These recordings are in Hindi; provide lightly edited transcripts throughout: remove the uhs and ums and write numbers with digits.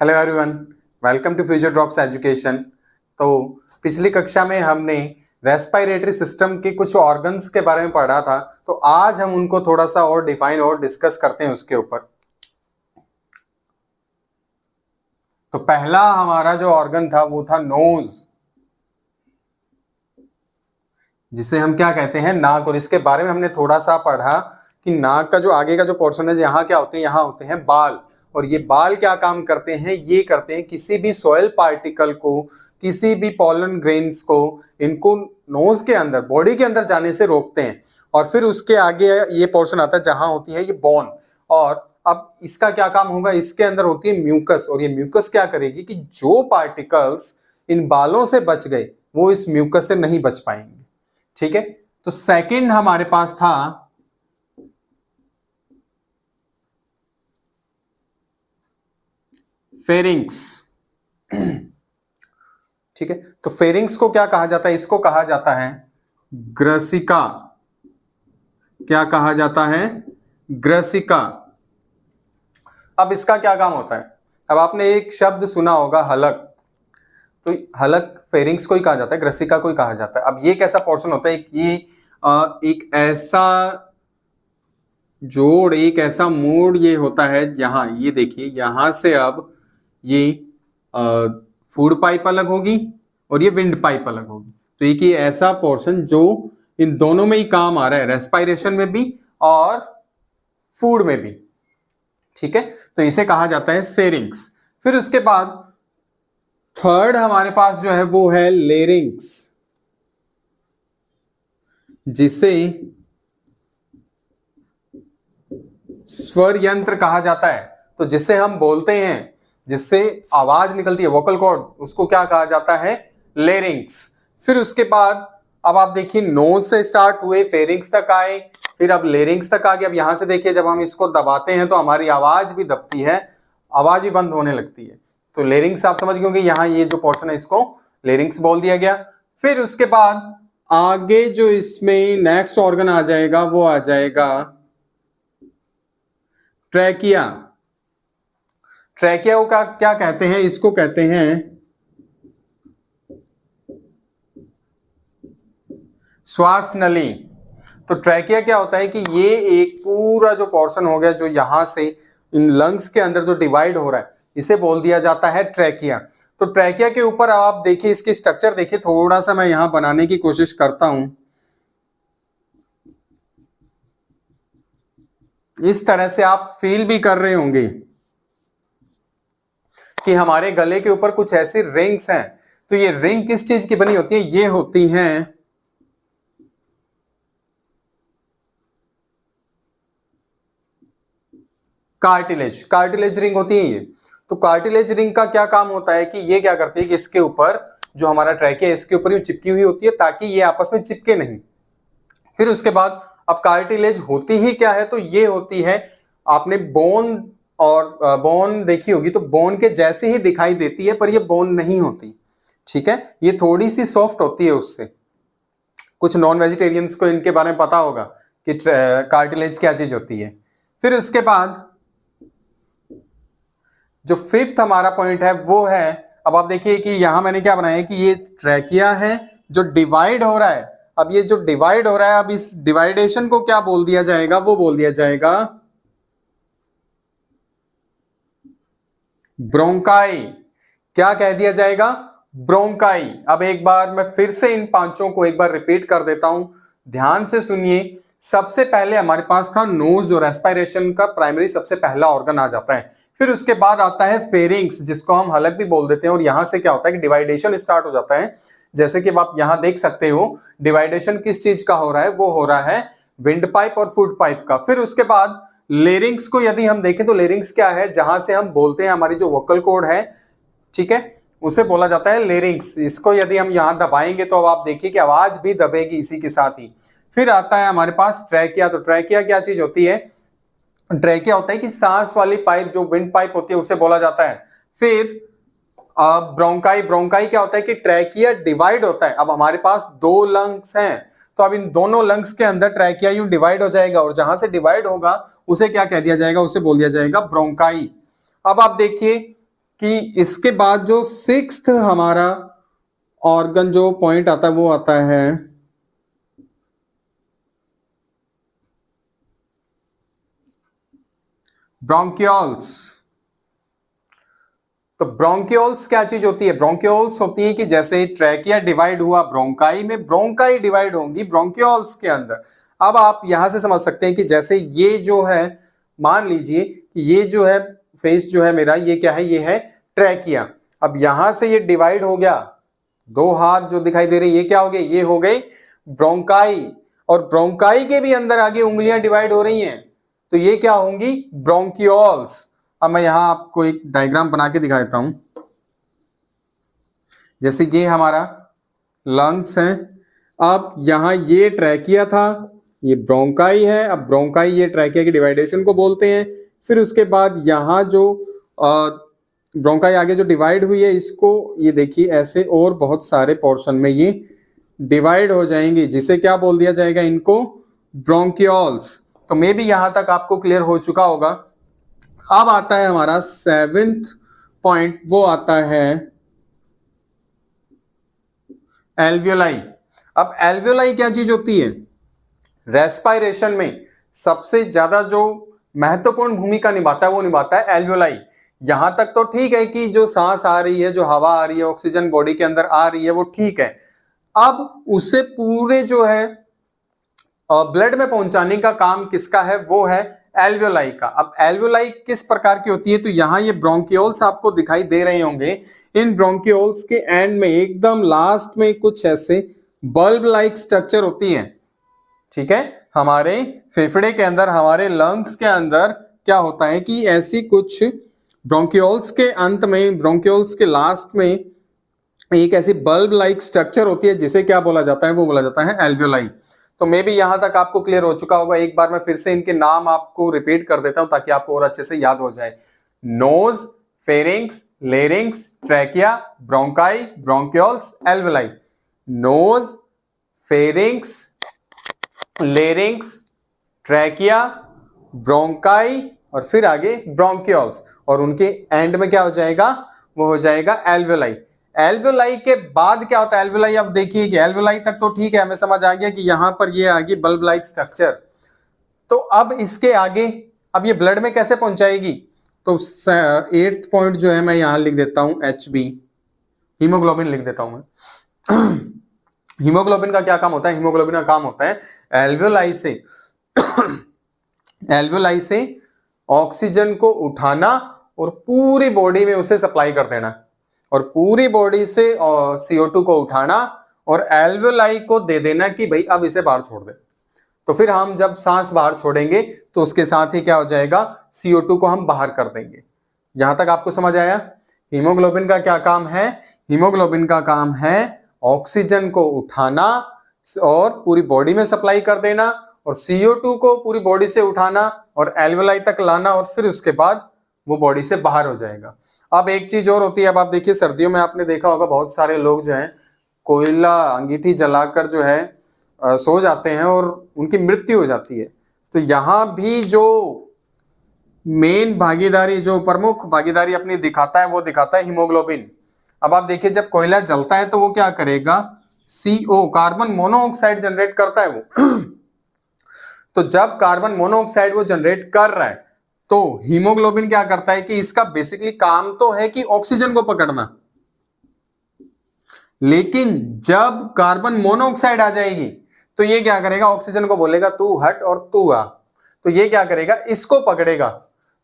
Hello everyone, welcome to future drops education. तो पिछली कक्षा में हमने रेस्पिरेटरी सिस्टम के कुछ ऑर्गन्स के बारे में पढ़ा था, तो आज हम उनको थोड़ा सा और डिफाइन और डिस्कस करते हैं उसके ऊपर। तो पहला हमारा जो ऑर्गन था वो था नोज, जिसे हम क्या कहते हैं, नाक। और इसके बारे में हमने थोड़ा सा पढ़ा कि नाक का जो आगे का जो पोर्शन है, यहाँ क्या होते हैं, यहाँ होते हैं बाल। और ये बाल क्या काम करते हैं, ये करते हैं किसी भी सॉइल पार्टिकल को, किसी भी पॉलन ग्रेन्स को, इनको नोज के अंदर, बॉडी के अंदर जाने से रोकते हैं। और फिर उसके आगे ये पोर्शन आता है जहां होती है ये बोन। और अब इसका क्या काम होगा, इसके अंदर होती है म्यूकस। और ये म्यूकस क्या करेगी कि जो पार्टिकल्स इन बालों से बच गए वो इस म्यूकस से नहीं बच पाएंगे। ठीक है, तो सेकंड हमारे पास था फेरिंग्स। ठीक है, तो फेरिंग्स को क्या कहा जाता है, इसको कहा जाता है ग्रसिका। क्या कहा जाता है, ग्रसिका। अब इसका क्या काम होता है, अब आपने एक शब्द सुना होगा हलक, तो हलक फेरिंग्स को ही कहा जाता है, ग्रसिका को ही कहा जाता है। अब ये कैसा पोर्शन होता है, एक ऐसा जोड़, एक ऐसा मोड़ ये होता है, यहाँ ये देखिए, यहां से अब ये फूड पाइप अलग होगी और ये विंड पाइप अलग होगी। तो एक ही ऐसा पोर्शन जो इन दोनों में ही काम आ रहा है, रेस्पिरेशन में भी और फूड में भी। ठीक है, तो इसे कहा जाता है फेरिंग्स। फिर उसके बाद थर्ड हमारे पास जो है वो है लेरिंग्स, जिसे स्वर यंत्र कहा जाता है। तो जिससे हम बोलते हैं, जिससे आवाज निकलती है, वोकल कॉर्ड, उसको क्या कहा जाता है, लेरिंग्स। फिर उसके बाद अब आप देखिए, नोज से स्टार्ट हुए, फेरिंग्स तक आए, फिर अब लेरिंग्स तक आ गए। अब यहां से देखिए, जब हम इसको दबाते हैं तो हमारी आवाज भी दबती है, आवाज भी बंद होने लगती है। तो लेरिंग्स आप समझ गए होंगे, यहाँ ये जो पोर्शन है इसको लेरिंग्स बोल दिया गया। फिर उसके बाद आगे जो इसमें नेक्स्ट ऑर्गन आ जाएगा वो आ जाएगा ट्रैकिया। ट्रैकिया को क्या कहते हैं, इसको कहते हैं श्वास नली। तो ट्रैकिया क्या होता है कि ये एक पूरा जो पोर्शन हो गया, जो यहां से इन लंग्स के अंदर जो डिवाइड हो रहा है, इसे बोल दिया जाता है ट्रैकिया। तो ट्रैकिया के ऊपर आप देखिए, इसकी स्ट्रक्चर देखिए, थोड़ा सा मैं यहां बनाने की कोशिश करता हूं। इस तरह से आप फील भी कर रहे होंगे कि हमारे गले के ऊपर कुछ ऐसी रिंग्स हैं। तो ये रिंग किस चीज की बनी होती है, ये होती हैं कार्टिलेज। कार्टिलेज रिंग होती है ये। तो कार्टिलेज रिंग का क्या काम होता है कि ये क्या करती है कि इसके ऊपर जो हमारा ट्रैकिया है, इसके ऊपर ये चिपकी हुई होती है ताकि ये आपस में चिपके नहीं। फिर उसके बाद अब कार्टिलेज होती ही क्या है, तो ये होती है, आपने बोन और बोन देखी होगी, तो बोन के जैसे ही दिखाई देती है, पर ये बोन नहीं होती। ठीक है, ये थोड़ी सी सॉफ्ट होती है उससे। कुछ नॉन वेजिटेरियंस को इनके बारे में पता होगा कि कार्टिलेज क्या चीज होती है। फिर उसके बाद जो फिफ्थ हमारा पॉइंट है वो है, अब आप देखिए कि यहां मैंने क्या बनाया है कि ये ट्रैकिया है जो डिवाइड हो रहा है। अब ये जो डिवाइड हो रहा है, अब इस डिवाइडेशन को क्या बोल दिया जाएगा, वो बोल दिया जाएगा ब्रोंकाई। क्या कह दिया जाएगा, ब्रोंकाई। अब एक बार मैं फिर से इन पांचों को एक बार रिपीट कर देता हूं, ध्यान से सुनिए। सबसे पहले हमारे पास था नोज, जो रेस्पिरेशन का प्राइमरी सबसे पहला ऑर्गन आ जाता है। फिर उसके बाद आता है फेरिंग्स, जिसको हम हलक भी बोल देते हैं। और यहां से क्या होता है कि डिवाइडेशन स्टार्ट हो जाता है। जैसे कि आप यहां देख सकते हो, डिवाइडेशन किस चीज का हो रहा है, वो हो रहा है विंड पाइप और फूड पाइप का। फिर उसके बाद लेरिंग्स को यदि हम देखें तो लेरिंग्स क्या है, जहां से हम बोलते हैं, हमारी जो वोकल कॉर्ड है, ठीक है, उसे बोला जाता है लेरिंग्स। इसको यदि हम यहां दबाएंगे तो अब आप देखिए कि आवाज भी दबेगी इसी के साथ ही। फिर आता है हमारे पास ट्रैकिया। तो ट्रैकिया क्या चीज होती है, ट्रैकिया होता है कि सांस वाली पाइप, जो विंड पाइप होती है, उसे बोला जाता है। फिर ब्रोंकाई। ब्रोंकाई क्या होता है कि ट्रैकिया डिवाइड होता है। अब हमारे पास दो लंग्स हैं, तो अब इन दोनों लंग्स के अंदर ट्रैकिया यूं डिवाइड हो जाएगा, और जहां से डिवाइड होगा उसे क्या कह दिया जाएगा, उसे बोल दिया जाएगा ब्रोंकाई। अब आप देखिए कि इसके बाद जो सिक्स्थ हमारा ऑर्गन जो पॉइंट आता है वो आता है ब्रोंकियोल्स। तो ब्रोंकियोल्स क्या चीज होती है? ब्रोंकियोल्स होती है कि जैसे ट्रैकिया डिवाइड हुआ ब्रोंकाई में, ब्रोंकाई डिवाइड होंगी ब्रोंकियोल्स के अंदर। अब आप यहां से समझ सकते हैं कि जैसे ये जो है, मान लीजिए कि ये जो है फेस जो है मेरा, ये क्या है? ये है ट्रैकिया। अब यहां से ये डिवाइड हो गया, दो हाथ जो दिखाई दे रहे ये क्या हो गए? ये हो गए ब्रोंकाई। और ब्रोंकाई के भी अंदर आगे उंगलियां डिवाइड हो रही हैं, तो ये क्या होंगी? ब्रोंकियोल्स। अब मैं यहां आपको एक डायग्राम बना के दिखा देता हूं। जैसे ये हमारा लंग्स है, अब यहां ये ट्रैकिया था, ये ब्रोंकाई है। अब ब्रोंकाई ये ट्रैकिया की डिवाइडेशन को बोलते हैं। फिर उसके बाद यहां जो ब्रोंकाई आगे जो डिवाइड हुई है, इसको ये देखिए ऐसे और बहुत सारे पोर्शन में ये डिवाइड हो जाएंगी, जिसे क्या बोल दिया जाएगा? इनको ब्रोंकियोल्स। तो मे भी यहां तक आपको क्लियर हो चुका होगा। अब आता है हमारा सेवेंथ पॉइंट, वो आता है एल्वियोलाई। अब एल्वियोलाई क्या चीज होती है? रेस्पायरेशन में सबसे ज्यादा जो महत्वपूर्ण भूमिका निभाता है वो निभाता है एल्वियोलाई। यहां तक तो ठीक है कि जो सांस आ रही है, जो हवा आ रही है, ऑक्सीजन बॉडी के अंदर आ रही है, वो ठीक है। अब उसे पूरे जो है ब्लड में पहुंचाने का काम किसका है? वो है एल्वियोलाई का। अब एल्वियोलाई किस प्रकार की होती है? तो यहां ये ब्रोंकियोल्स आपको दिखाई दे रहे होंगे। इन ब्रोंकियोल्स के एंड में एकदम लास्ट में कुछ ऐसे बल्ब लाइक स्ट्रक्चर होती है। ठीक है, हमारे फेफड़े के अंदर, हमारे लंग्स के अंदर क्या होता है कि ऐसी कुछ ब्रोंकियोल्स के अंत में, ब्रोंकियोल्स के लास्ट में एक ऐसी बल्ब लाइक स्ट्रक्चर होती है, जिसे क्या बोला जाता है? वो बोला जाता है एल्वियोलाई। तो मे भी यहां तक आपको क्लियर हो चुका होगा। एक बार मैं फिर से इनके नाम आपको रिपीट कर देता हूं ताकि आपको और अच्छे से याद हो जाए। Nose, pharynx, larynx, trachea, bronchi, bronchioles, alveoli. Nose, pharynx, larynx, trachea, bronchi और फिर आगे ब्रोंकियोल्स, और उनके एंड में क्या हो जाएगा? वो हो जाएगा एल्वियोलाई। एल्वियोलाई के बाद क्या होता है? एल्वियोलाई, अब देखिए कि एल्वियोलाई तक तो ठीक है, हमें समझ आ गया कि यहां पर ये आ गई बल्ब लाइक स्ट्रक्चर। तो अब इसके आगे, अब ये ब्लड में कैसे पहुंचाएगी? तो 8th पॉइंट जो है मैं यहां लिख देता हूं HB, हीमोग्लोबिन लिख देता हूं मैं। हीमोग्लोबिन का क्या काम होता है? हीमोग्लोबिन का काम होता है एल्वियोलाई से एल्वियोलाई से ऑक्सीजन को उठाना और पूरी बॉडी में उसे सप्लाई कर देना, और पूरी बॉडी से CO2 को उठाना और एल्वियोलाई को दे देना कि भाई अब इसे बाहर छोड़ दे। तो फिर हम जब सांस बाहर छोड़ेंगे तो उसके साथ ही क्या हो जाएगा? CO2 को हम बाहर कर देंगे। यहां तक आपको समझ आया? हीमोग्लोबिन का क्या काम है? हीमोग्लोबिन का काम है ऑक्सीजन को उठाना और पूरी बॉडी में सप्लाई कर देना, और CO2 को पूरी बॉडी से उठाना और एल्वियोलाई तक लाना, और फिर उसके बाद वो बॉडी से बाहर हो जाएगा। अब एक चीज और होती है, अब आप देखिए सर्दियों में आपने देखा होगा बहुत सारे लोग जो है कोयला अंगीठी जलाकर जो है सो जाते हैं और उनकी मृत्यु हो जाती है। तो यहां भी जो मेन भागीदारी, जो प्रमुख भागीदारी अपनी दिखाता है, वो दिखाता है हीमोग्लोबिन। अब आप देखिए जब कोयला जलता है तो वो क्या करेगा? CO, कार्बन मोनोऑक्साइड जनरेट करता है वो। तो जब कार्बन मोनोऑक्साइड वो जनरेट कर रहा है तो हीमोग्लोबिन क्या करता है कि इसका बेसिकली काम तो है कि ऑक्सीजन को पकड़ना, लेकिन जब कार्बन मोनोऑक्साइड आ जाएगी तो ये क्या करेगा? ऑक्सीजन को बोलेगा तू हट और तू आ। तो ये क्या करेगा? इसको पकड़ेगा।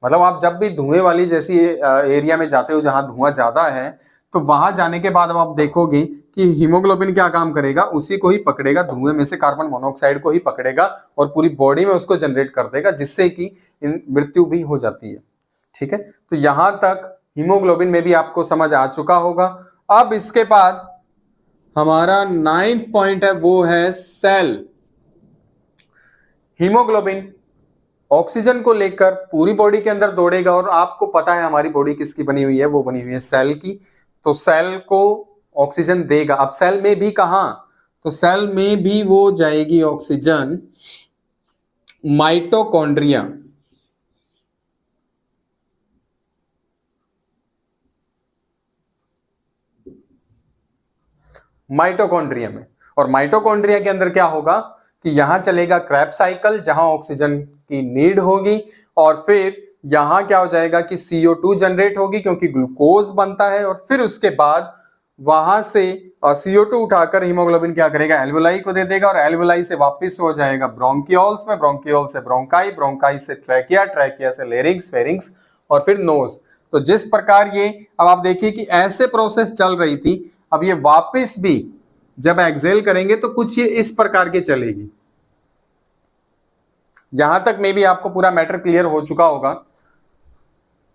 मतलब आप जब भी धुएं वाली जैसी एरिया में जाते हो जहां धुआं ज्यादा है, तो वहां जाने के बाद आप देखोगे कि हीमोग्लोबिन क्या काम करेगा? उसी को ही पकड़ेगा, धुएं में से कार्बन मोनोऑक्साइड को ही पकड़ेगा और पूरी बॉडी में उसको जनरेट कर देगा, जिससे कि मृत्यु भी हो जाती है। ठीक है, तो यहां तक हीमोग्लोबिन में भी आपको समझ आ चुका होगा। अब इसके बाद हमारा 9th पॉइंट है, वो है सेल। हीमोग्लोबिन ऑक्सीजन को लेकर पूरी बॉडी के अंदर दौड़ेगा, और आपको पता है हमारी बॉडी किसकी बनी हुई है? वो बनी हुई है सेल की। तो सेल को ऑक्सीजन देगा। अब सेल में भी कहां? तो सेल में भी वो जाएगी ऑक्सीजन माइटोकॉन्ड्रिया। माइटोकॉन्ड्रिया में। और माइटोकॉन्ड्रिया के अंदर क्या होगा कि यहां चलेगा क्रेब्स साइकिल, जहां ऑक्सीजन की नीड होगी, और फिर यहां क्या हो जाएगा कि CO2 जनरेट होगी क्योंकि ग्लूकोज बनता है, और फिर उसके बाद वहां से CO2 उठाकर हीमोग्लोबिन क्या करेगा, एल्वेलाई को दे देगा, और एल्वेलाई से वापस हो जाएगा ब्रोंकियोल्स में, ब्रोंकियोल से ब्रोंकाई, ब्रोंकाई से ट्रैकिया, ट्रैकिया से लेरिंग्स, फेरिंग्स, और फिर नोज। तो जिस प्रकार ये, अब आप देखिए कि ऐसे प्रोसेस चल रही थी, अब ये वापस भी जब एक्सेल करेंगे तो कुछ ये इस प्रकार की चलेगी। यहां तक मे भी आपको पूरा मैटर क्लियर हो चुका होगा।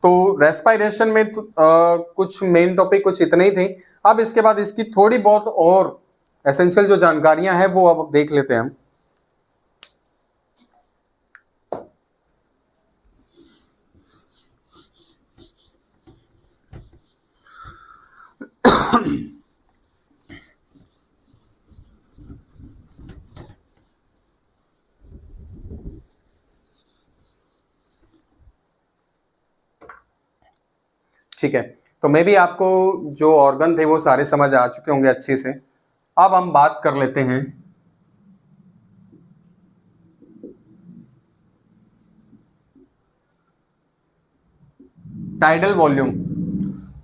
तो रेस्पिरेशन में कुछ मेन टॉपिक कुछ इतने ही थे। अब इसके बाद इसकी थोड़ी बहुत और एसेंशियल जो जानकारियां हैं वो अब देख लेते हैं हम। ठीक है, तो मे भी आपको जो ऑर्गन थे वो सारे समझ आ चुके होंगे अच्छे से। अब हम बात कर लेते हैं टाइडल वॉल्यूम।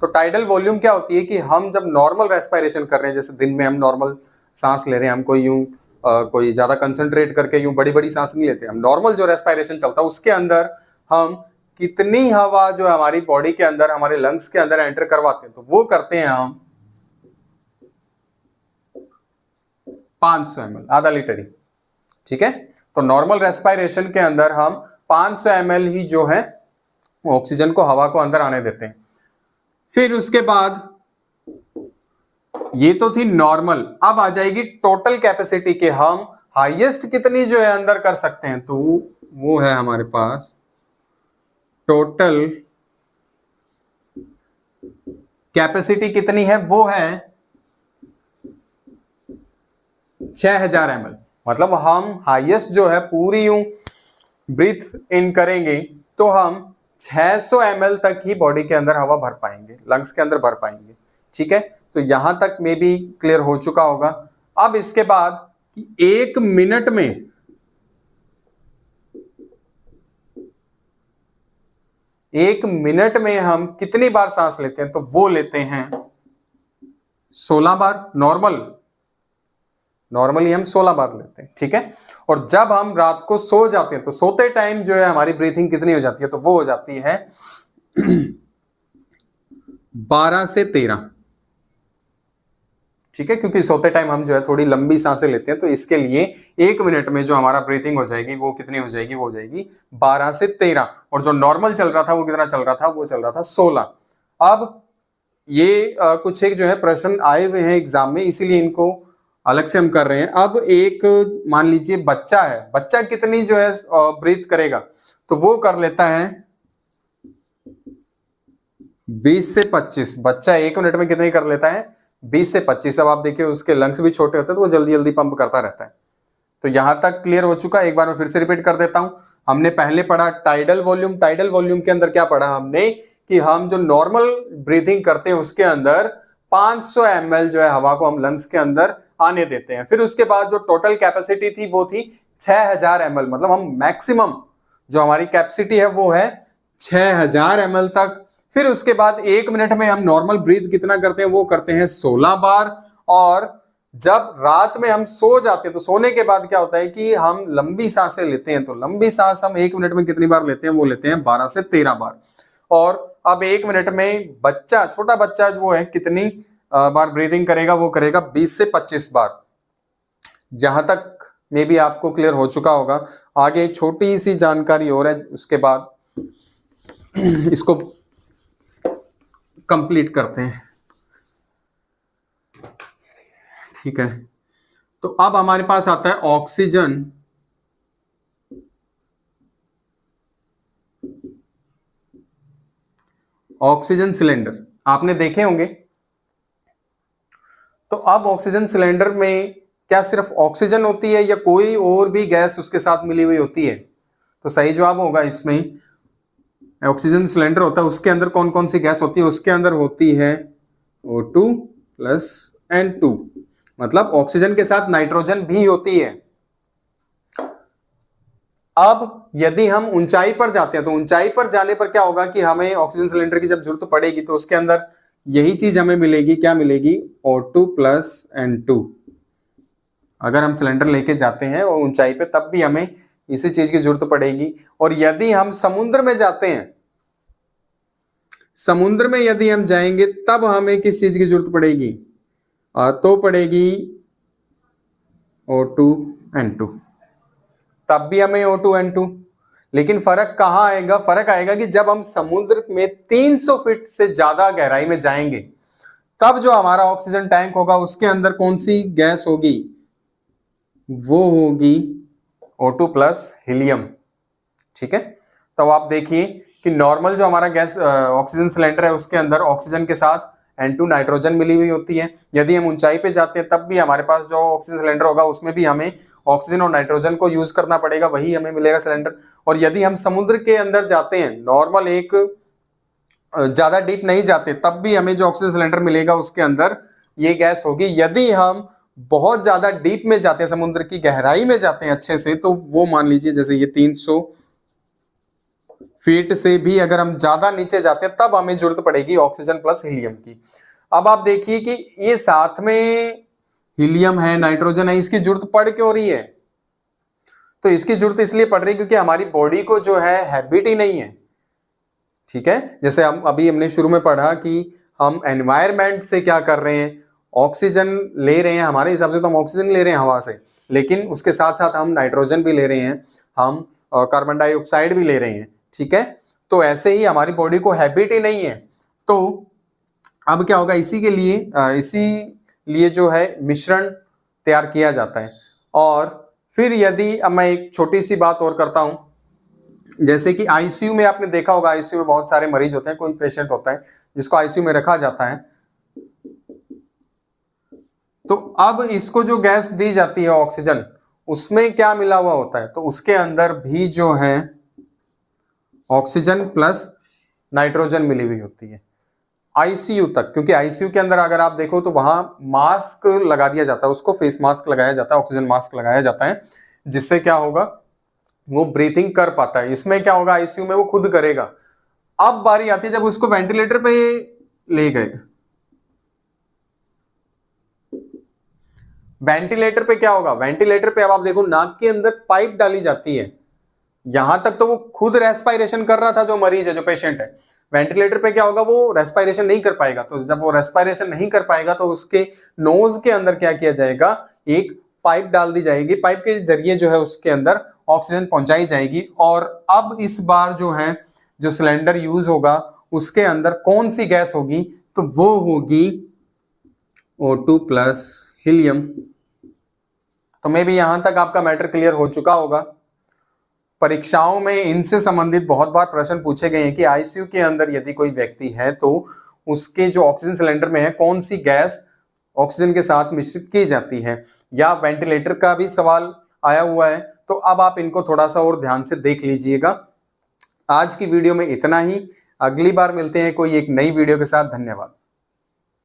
तो टाइडल वॉल्यूम क्या होती है कि हम जब नॉर्मल रेस्पिरेशन कर रहे हैं, जैसे दिन में हम नॉर्मल सांस ले रहे हैं, हम कोई यूं कोई ज्यादा कंसंट्रेट करके यूं बड़ी बड़ी सांस नहीं लेते, हम नॉर्मल जो रेस्पिरेशन चलता है उसके अंदर हम कितनी हवा जो हमारी बॉडी के अंदर, हमारे लंग्स के अंदर एंटर करवाते हैं, तो वो करते हैं हम 500 ml, आधा लीटर ही। ठीक है, तो नॉर्मल रेस्पिरेशन के अंदर हम 500 ml ही जो है ऑक्सीजन को, हवा को अंदर आने देते हैं। फिर उसके बाद ये तो थी नॉर्मल, अब आ जाएगी टोटल कैपेसिटी के हम हाईएस्ट कितनी जो है अंदर कर सकते हैं, तो वो है हमारे पास टोटल कैपेसिटी कितनी है, वो है 6000 ml। मतलब हम हाईएस्ट जो है पूरी यूं ब्रीथ इन करेंगे तो हम 600 ml तक ही बॉडी के अंदर हवा भर पाएंगे, लंग्स के अंदर भर पाएंगे। ठीक है, तो यहां तक में भी क्लियर हो चुका होगा। अब इसके बाद कि 1 मिनट में हम कितनी बार सांस लेते हैं, तो वो लेते हैं 16 बार। नॉर्मली हम 16 बार लेते हैं। ठीक है, और जब हम रात को सो जाते हैं तो सोते टाइम जो है हमारी ब्रीथिंग कितनी हो जाती है, तो वो हो जाती है 12 से 13। ठीक है, क्योंकि सोते टाइम हम जो है थोड़ी लंबी सांसें लेते हैं, तो इसके लिए 1 मिनट में जो हमारा ब्रीथिंग हो जाएगी वो कितनी हो जाएगी, वो हो जाएगी 12 से 13। और जो नॉर्मल चल रहा था वो कितना चल रहा था, वो चल रहा था 16। अब ये कुछ एक जो है प्रश्न आए हुए हैं एग्जाम में, इसीलिए इनको अलग से हम कर रहे हैं। अब एक मान लीजिए बच्चा है, बच्चा कितनी जो है ब्रीथ करेगा, तो वो कर लेता है 20 से 25। बच्चा 1 मिनट में कितनी कर लेता है, 20 से 25। अब आप देखिए उसके लंग्स भी छोटे होते हैं तो वो जल्दी जल्दी पंप करता रहता है। तो यहां तक क्लियर हो चुका है। एक बार मैं फिर से रिपीट कर देता हूं। हमने पहले पढ़ा टाइडल वॉल्यूम। टाइडल वॉल्यूम के अंदर क्या पढ़ा हमने कि हम जो नॉर्मल ब्रीथिंग करते हैं उसके अंदर 500 ml जो है हवा को हम लंग्स के अंदर आने देते हैं। फिर उसके बाद जो टोटल कैपेसिटी थी वो थी 6000 ml। मतलब हम मैक्सिमम जो हमारी कैपेसिटी है वो है 6000 ml तक। फिर उसके बाद 1 मिनट में हम नॉर्मल ब्रीथ कितना करते हैं, वो करते हैं 16 बार। और जब रात में हम सो जाते हैं तो सोने के बाद क्या होता है कि हम लंबी सांसें लेते हैं, तो लंबी सांस हम 1 मिनट में कितनी बार लेते हैं, वो लेते हैं 12 से 13 बार। और अब 1 मिनट में बच्चा, छोटा बच्चा जो है कितनी बार ब्रीदिंग करेगा, वो करेगा 20 से 25 बार। यहां तक में भी आपको क्लियर हो चुका होगा। आगे छोटी सी जानकारी और है, उसके बाद इसको कंप्लीट करते हैं। ठीक है, तो अब हमारे पास आता है ऑक्सीजन सिलेंडर। आपने देखे होंगे। तो अब ऑक्सीजन सिलेंडर में क्या सिर्फ ऑक्सीजन होती है या कोई और भी गैस उसके साथ मिली हुई होती है? तो सही जवाब होगा इसमें ऑक्सीजन सिलेंडर होता है। उसके अंदर कौन कौन सी गैस होती है? उसके अंदर होती है O2 प्लस N2। मतलब ऑक्सीजन के साथ नाइट्रोजन भी होती है। अब यदि हम ऊंचाई पर जाते हैं तो ऊंचाई पर जाने पर क्या होगा कि हमें ऑक्सीजन सिलेंडर की जब जरूरत पड़ेगी तो उसके अंदर यही चीज हमें मिलेगी, क्या मिलेगी, O2 प्लस N2। अगर हम सिलेंडर लेके जाते हैं और ऊंचाई पे तब भी हमें इसी चीज की जरूरत पड़ेगी। और यदि हम समुद्र में जाते हैं, समुद्र में यदि हम जाएंगे तब हमें किस चीज की जरूरत पड़ेगी, तो पड़ेगी O2 N2, तब भी हमें O2 N2। लेकिन फर्क कहां आएगा, फर्क आएगा कि जब हम समुद्र में 300 फीट से ज्यादा गहराई में जाएंगे तब जो हमारा ऑक्सीजन टैंक होगा उसके अंदर कौन सी गैस होगी, वो होगी O2 प्लस हीलियम। ठीक है, तो आप देखिए कि नॉर्मल जो हमारा गैस ऑक्सीजन सिलेंडर है उसके अंदर ऑक्सीजन के साथ N2 नाइट्रोजन मिली हुई होती है। यदि हम ऊंचाई पे जाते हैं तब भी हमारे पास जो ऑक्सीजन सिलेंडर होगा उसमें भी हमें ऑक्सीजन और नाइट्रोजन को यूज करना पड़ेगा, वही हमें मिलेगा सिलेंडर। और यदि हम समुद्र के अंदर जाते हैं, नॉर्मल एक ज्यादा डीप नहीं जाते, तब भी हमें जो ऑक्सीजन सिलेंडर मिलेगा उसके अंदर ये गैस होगी। यदि हम बहुत ज्यादा डीप में जाते हैं, समुद्र की गहराई में जाते हैं अच्छे से, तो वो मान लीजिए जैसे ये 300 फीट से भी अगर हम ज्यादा नीचे जाते हैं तब हमें जरूरत पड़ेगी ऑक्सीजन प्लस हीलियम की। अब आप देखिए कि ये साथ में हीलियम है, नाइट्रोजन है, इसकी जरूरत पड़ क्यों रही है, तो इसकी जरूरत इसलिए पड़ रही है क्योंकि हमारी बॉडी को जो है हैबिट ही नहीं है। ठीक है, जैसे हम अभी हमने शुरू में पढ़ा कि हम एनवायरमेंट से क्या कर रहे हैं, ऑक्सीजन ले रहे हैं, हमारे हिसाब से तो हम ऑक्सीजन ले रहे हैं हवा से, लेकिन उसके साथ साथ हम नाइट्रोजन भी ले रहे हैं, हम कार्बन डाइऑक्साइड भी ले रहे हैं। ठीक है, तो ऐसे ही हमारी बॉडी को हैबिट ही नहीं है। तो अब क्या होगा, इसीलिए जो है मिश्रण तैयार किया जाता है। और फिर यदि अब मैं एक छोटी सी बात और करता हूं, जैसे कि आईसीयू में आपने देखा होगा, आईसीयू में बहुत सारे मरीज होते हैं, कोई पेशेंट होता है जिसको आईसीयू में रखा जाता है, तो अब इसको जो गैस दी जाती है ऑक्सीजन, उसमें क्या मिला हुआ होता है, तो उसके अंदर भी जो है ऑक्सीजन प्लस नाइट्रोजन मिली हुई होती है आईसीयू तक। क्योंकि आईसीयू के अंदर अगर आप देखो तो वहां मास्क लगा दिया जाता है, उसको फेस मास्क लगाया जाता है, ऑक्सीजन मास्क लगाया जाता है, जिससे क्या होगा, वो ब्रीथिंग कर पाता है। इसमें क्या होगा, आईसीयू में वो खुद करेगा। अब बारी आती है जब उसको वेंटिलेटर पे ले गए, वेंटिलेटर पे क्या होगा, वेंटिलेटर पे अब आप देखो नाक के अंदर पाइप डाली जाती है, यहां तक तो वो खुद रेस्पायरेशन कर रहा था जो मरीज है, जो पेशेंट है। वेंटिलेटर पे क्या होगा, वो रेस्पायरेशन नहीं कर पाएगा, तो जब वो रेस्पायरेशन नहीं कर पाएगा तो उसके नोज के अंदर क्या किया जाएगा, एक पाइप डाल दी जाएगी, पाइप के जरिए जो है उसके अंदर ऑक्सीजन पहुंचाई जाएगी। और अब इस बार जो है जो सिलेंडर यूज होगा उसके अंदर कौन सी गैस होगी, तो वो होगी O2 प्लस हीलियम। तो मे भी यहां तक आपका मैटर क्लियर हो चुका होगा। परीक्षाओं में इनसे संबंधित बहुत बार प्रश्न पूछे गए हैं कि आईसीयू के अंदर यदि कोई व्यक्ति है तो उसके जो ऑक्सीजन सिलेंडर में है कौन सी गैस ऑक्सीजन के साथ मिश्रित की जाती है, या वेंटिलेटर का भी सवाल आया हुआ है। तो अब आप इनको थोड़ा सा और ध्यान से देख लीजिएगा। आज की वीडियो में इतना ही, अगली बार मिलते हैं कोई एक नई वीडियो के साथ। धन्यवाद।